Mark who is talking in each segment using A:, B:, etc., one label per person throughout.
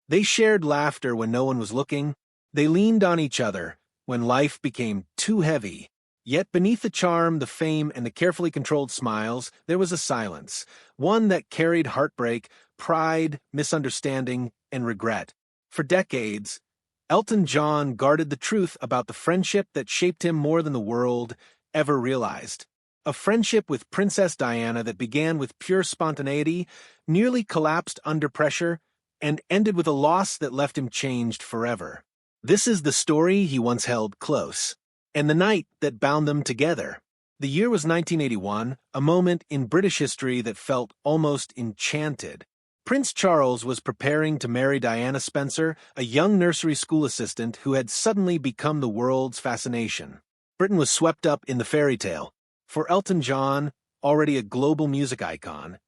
A: They shared laughter when no one was looking. They leaned on each other when life became too heavy. Yet beneath the charm, the fame, and the carefully controlled smiles, there was a silence, one that carried heartbreak, pride, misunderstanding, and regret. For decades, Elton John guarded the truth about the friendship that shaped him more than the world ever realized. A friendship with Princess Diana that began with pure spontaneity, nearly collapsed under pressure, and ended with a loss that left him changed forever. This is the story he once held close, and the night that bound them together. The year was 1981, a moment in British history that felt almost enchanted. Prince Charles was preparing to marry Diana Spencer, a young nursery school assistant who had suddenly become the world's fascination. Britain was swept up in the fairy tale. For Elton John, already a global music icon,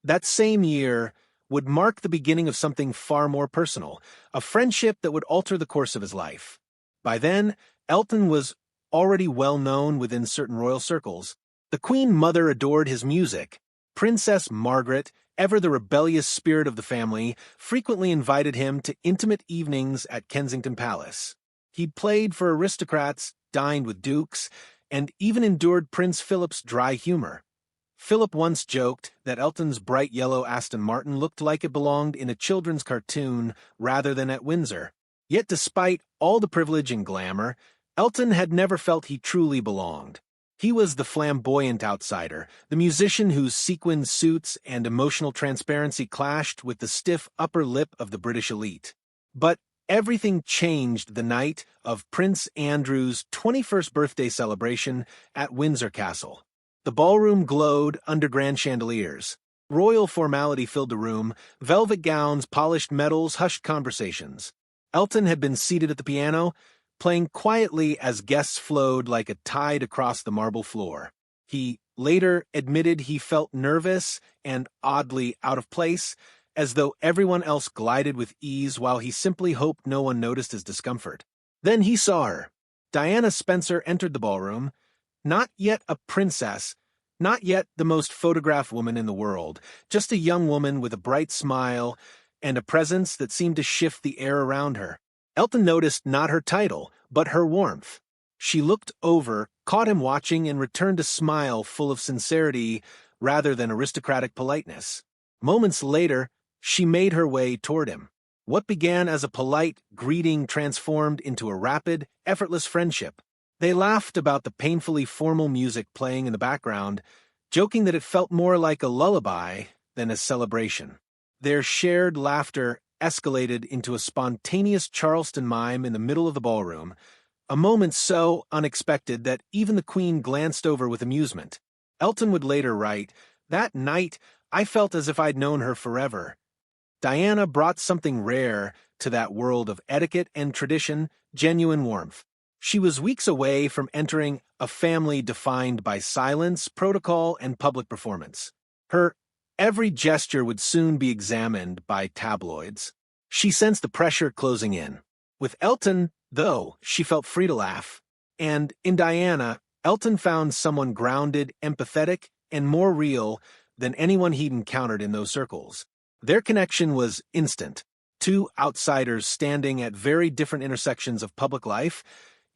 A: that same year would mark the beginning of something far more personal, a friendship that would alter the course of his life. By then, Elton was already well known within certain royal circles. The Queen Mother adored his music. Princess Margaret, ever the rebellious spirit of the family, frequently invited him to intimate evenings at Kensington Palace. He played for aristocrats, dined with dukes, and even endured Prince Philip's dry humor. Philip once joked that Elton's bright yellow Aston Martin looked like it belonged in a children's cartoon rather than at Windsor. Yet despite all the privilege and glamour, Elton had never felt he truly belonged. He was the flamboyant outsider, the musician whose sequined suits and emotional transparency clashed with the stiff upper lip of the British elite. But everything changed the night of Prince Andrew's 21st birthday celebration at Windsor Castle. The ballroom glowed under grand chandeliers. Royal formality filled the room, velvet gowns, polished medals, hushed conversations. Elton had been seated at the piano, playing quietly as guests flowed like a tide across the marble floor. He later admitted he felt nervous and oddly out of place, as though everyone else glided with ease while he simply hoped no one noticed his discomfort. Then he saw her. Diana Spencer entered the ballroom, not yet a princess, not yet the most photographed woman in the world, just a young woman with a bright smile and a presence that seemed to shift the air around her. Elton noticed not her title, but her warmth. She looked over, caught him watching, and returned a smile full of sincerity rather than aristocratic politeness. Moments later, she made her way toward him. What began as a polite greeting transformed into a rapid, effortless friendship. They laughed about the painfully formal music playing in the background, joking that it felt more like a lullaby than a celebration. Their shared laughter escalated into a spontaneous Charleston mime in the middle of the ballroom, a moment so unexpected that even the Queen glanced over with amusement. Elton would later write, "That night, I felt as if I'd known her forever." Diana brought something rare to that world of etiquette and tradition, genuine warmth. She was weeks away from entering a family defined by silence, protocol, and public performance. Her every gesture would soon be examined by tabloids. She sensed the pressure closing in. With Elton, though, she felt free to laugh. And in Diana, Elton found someone grounded, empathetic, and more real than anyone he'd encountered in those circles. Their connection was instant. Two outsiders standing at very different intersections of public life,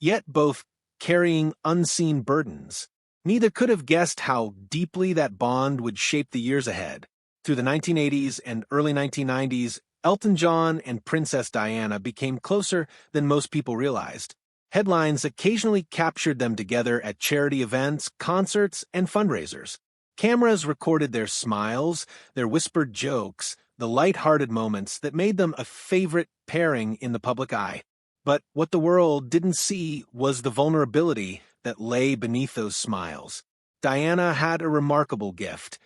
A: yet both carrying unseen burdens. Neither could have guessed how deeply that bond would shape the years ahead. Through the 1980s and early 1990s, Elton John and Princess Diana became closer than most people realized. Headlines occasionally captured them together at charity events, concerts, and fundraisers. Cameras recorded their smiles, their whispered jokes, the light-hearted moments that made them a favorite pairing in the public eye. But what the world didn't see was the vulnerability that lay beneath those smiles. Diana had a remarkable gift.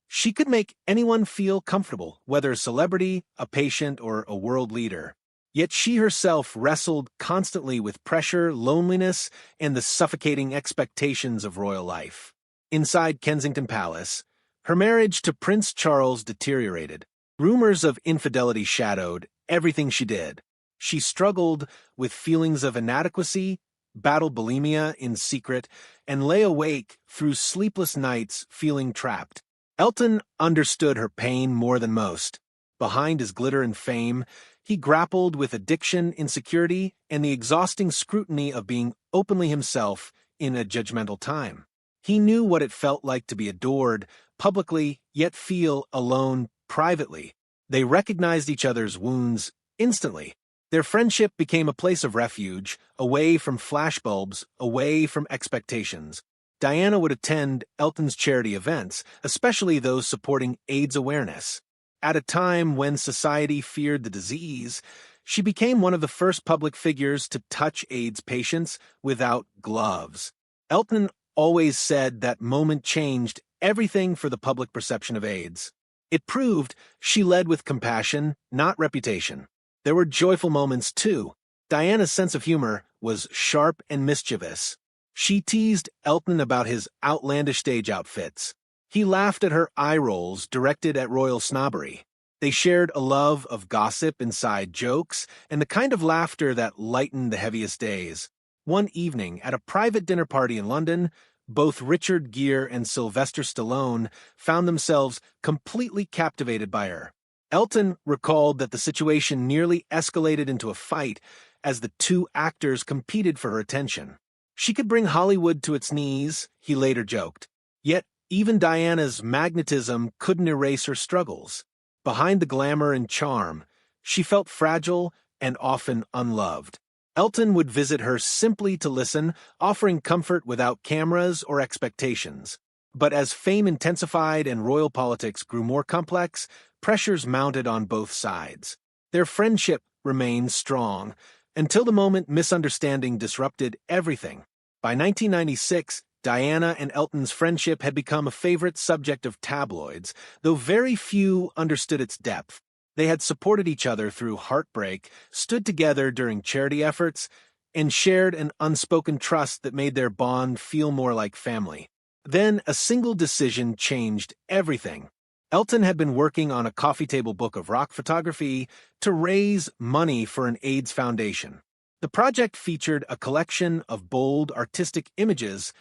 A: She could make anyone feel comfortable, whether a celebrity, a patient, or a world leader. Yet she herself wrestled constantly with pressure, loneliness, and the suffocating expectations of royal life. Inside Kensington Palace, her marriage to Prince Charles deteriorated. Rumors of infidelity shadowed everything she did. She struggled with feelings of inadequacy, battled bulimia in secret, and lay awake through sleepless nights feeling trapped. Elton understood her pain more than most, Behind his glitter and fame, he grappled with addiction, insecurity, and the exhausting scrutiny of being openly himself in a judgmental time. He knew what it felt like to be adored publicly, yet feel alone privately. They recognized each other's wounds instantly. Their friendship became a place of refuge, away from flashbulbs, away from expectations. Diana would attend Elton's charity events, especially those supporting AIDS awareness. At a time when society feared the disease, she became one of the first public figures to touch AIDS patients without gloves. Elton always said that moment changed everything for the public perception of AIDS. It proved she led with compassion, not reputation. There were joyful moments, too. Diana's sense of humor was sharp and mischievous. She teased Elton about his outlandish stage outfits. He laughed at her eye rolls directed at royal snobbery. They shared a love of gossip, inside jokes, and the kind of laughter that lightened the heaviest days. One evening, at a private dinner party in London, both Richard Gere and Sylvester Stallone found themselves completely captivated by her. Elton recalled that the situation nearly escalated into a fight as the two actors competed for her attention. She could bring Hollywood to its knees, he later joked. Yet, even Diana's magnetism couldn't erase her struggles. Behind the glamour and charm, she felt fragile and often unloved. Elton would visit her simply to listen, offering comfort without cameras or expectations. But as fame intensified and royal politics grew more complex, pressures mounted on both sides. Their friendship remained strong, until the moment misunderstanding disrupted everything. By 1996, Diana and Elton's friendship had become a favorite subject of tabloids, though very few understood its depth. They had supported each other through heartbreak, stood together during charity efforts, and shared an unspoken trust that made their bond feel more like family. Then a single decision changed everything. Elton had been working on a coffee table book of rock photography to raise money for an AIDS foundation. The project featured a collection of bold, artistic images,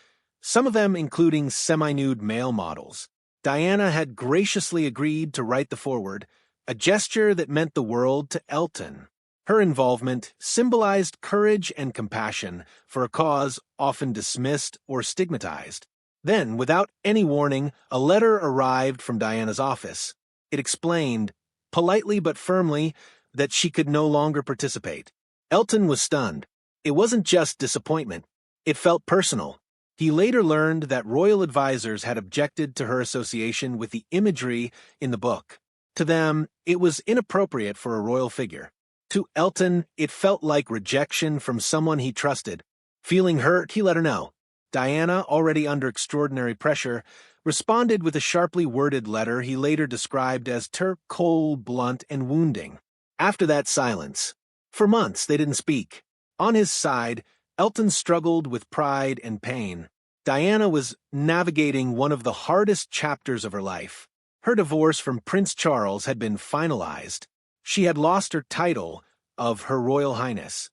A: some of them including semi-nude male models. Diana had graciously agreed to write the foreword, a gesture that meant the world to Elton. Her involvement symbolized courage and compassion for a cause often dismissed or stigmatized. Then, without any warning, a letter arrived from Diana's office. It explained, politely but firmly, that she could no longer participate. Elton was stunned. It wasn't just disappointment. It felt personal. He later learned that royal advisors had objected to her association with the imagery in the book. To them, it was inappropriate for a royal figure. To Elton, it felt like rejection from someone he trusted. Feeling hurt, he let her know. Diana, already under extraordinary pressure, responded with a sharply worded letter he later described as cold, blunt, and wounding. After that, silence. For months, they didn't speak. On his side, Elton struggled with pride and pain. Diana was navigating one of the hardest chapters of her life. Her divorce from Prince Charles had been finalized. She had lost her title of Her Royal Highness.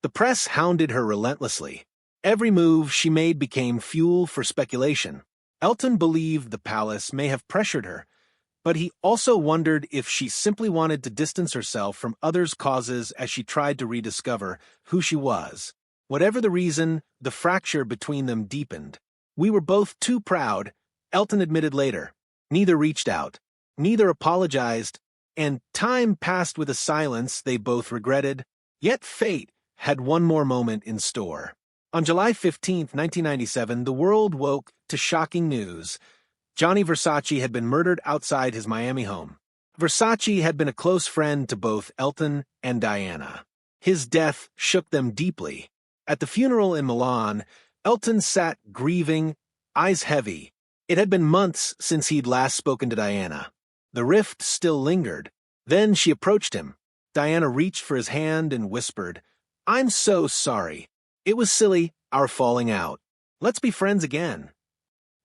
A: The press hounded her relentlessly. Every move she made became fuel for speculation. Elton believed the palace may have pressured her, but he also wondered if she simply wanted to distance herself from others' causes as she tried to rediscover who she was. Whatever the reason, the fracture between them deepened. "We were both too proud," Elton admitted later. Neither reached out. Neither apologized, and time passed with a silence they both regretted. Yet fate had one more moment in store. On July 15, 1997, the world woke to shocking news. Gianni Versace had been murdered outside his Miami home. Versace had been a close friend to both Elton and Diana. His death shook them deeply. At the funeral in Milan, Elton sat grieving, eyes heavy. It had been months since he'd last spoken to Diana. The rift still lingered. Then she approached him. Diana reached for his hand and whispered, "I'm so sorry. It was silly, our falling out. Let's be friends again."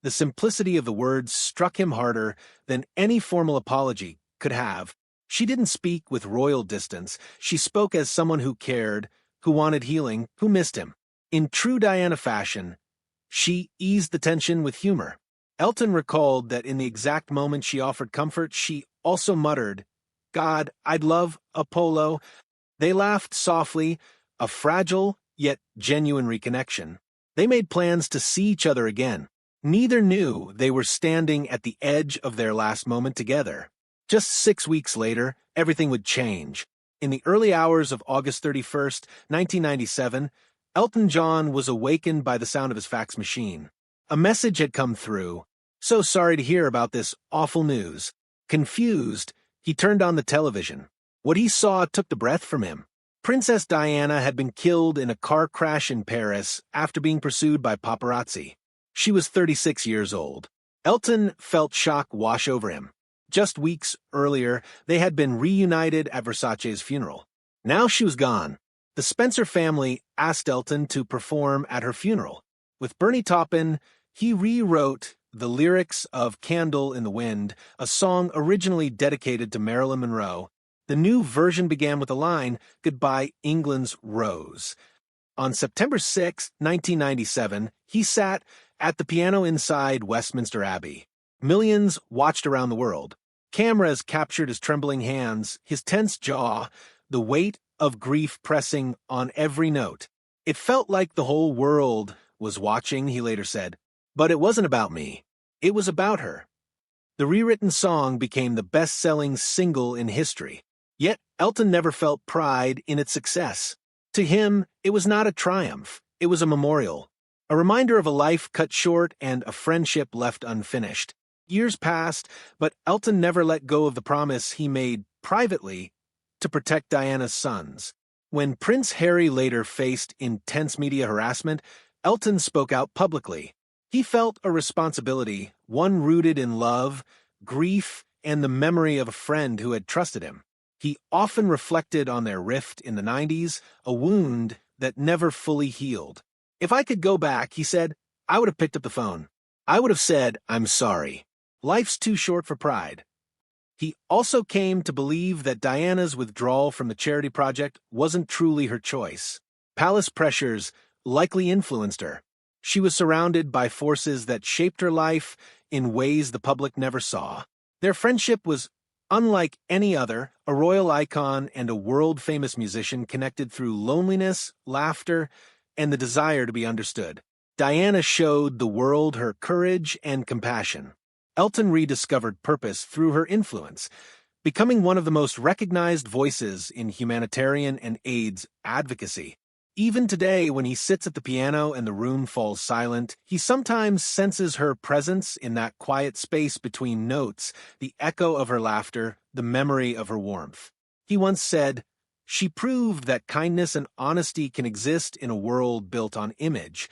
A: The simplicity of the words struck him harder than any formal apology could have. She didn't speak with royal distance. She spoke as someone who cared, who wanted healing, who missed him. In true Diana fashion, she eased the tension with humor. Elton recalled that in the exact moment she offered comfort, she also muttered, God, I'd love Apollo." They laughed softly, a fragile yet genuine reconnection. They made plans to see each other again. Neither knew they were standing at the edge of their last moment together. Just 6 weeks later, everything would change. In the early hours of August 31st, 1997, Elton John was awakened by the sound of his fax machine. A message had come through. "So sorry to hear about this awful news." Confused, he turned on the television. What he saw took the breath from him. Princess Diana had been killed in a car crash in Paris after being pursued by paparazzi. She was 36 years old. Elton felt shock wash over him. Just weeks earlier, they had been reunited at Versace's funeral. Now she was gone. The Spencer family asked Elton to perform at her funeral. With Bernie Taupin, he rewrote the lyrics of Candle in the Wind, a song originally dedicated to Marilyn Monroe. The new version began with the line, "Goodbye, England's Rose." On September 6, 1997, he sat at the piano inside Westminster Abbey. Millions watched around the world. Cameras captured his trembling hands, his tense jaw, the weight of grief pressing on every note. "It felt like the whole world was watching," he later said. "But it wasn't about me. It was about her." The rewritten song became the best-selling single in history. Yet Elton never felt pride in its success. To him, it was not a triumph. It was a memorial. A reminder of a life cut short and a friendship left unfinished. Years passed, but Elton never let go of the promise he made privately to protect Diana's sons. When Prince Harry later faced intense media harassment, Elton spoke out publicly. He felt a responsibility, one rooted in love, grief, and the memory of a friend who had trusted him. He often reflected on their rift in the 90s, a wound that never fully healed. "If I could go back," he said, "I would have picked up the phone. I would have said, 'I'm sorry.' Life's too short for pride." He also came to believe that Diana's withdrawal from the charity project wasn't truly her choice. Palace pressures likely influenced her. She was surrounded by forces that shaped her life in ways the public never saw. Their friendship was unlike any other, a royal icon and a world-famous musician connected through loneliness, laughter, and the desire to be understood. Diana showed the world her courage and compassion. Elton rediscovered purpose through her influence, becoming one of the most recognized voices in humanitarian and AIDS advocacy. Even today, when he sits at the piano and the room falls silent, he sometimes senses her presence in that quiet space between notes, the echo of her laughter, the memory of her warmth. He once said, "She proved that kindness and honesty can exist in a world built on image.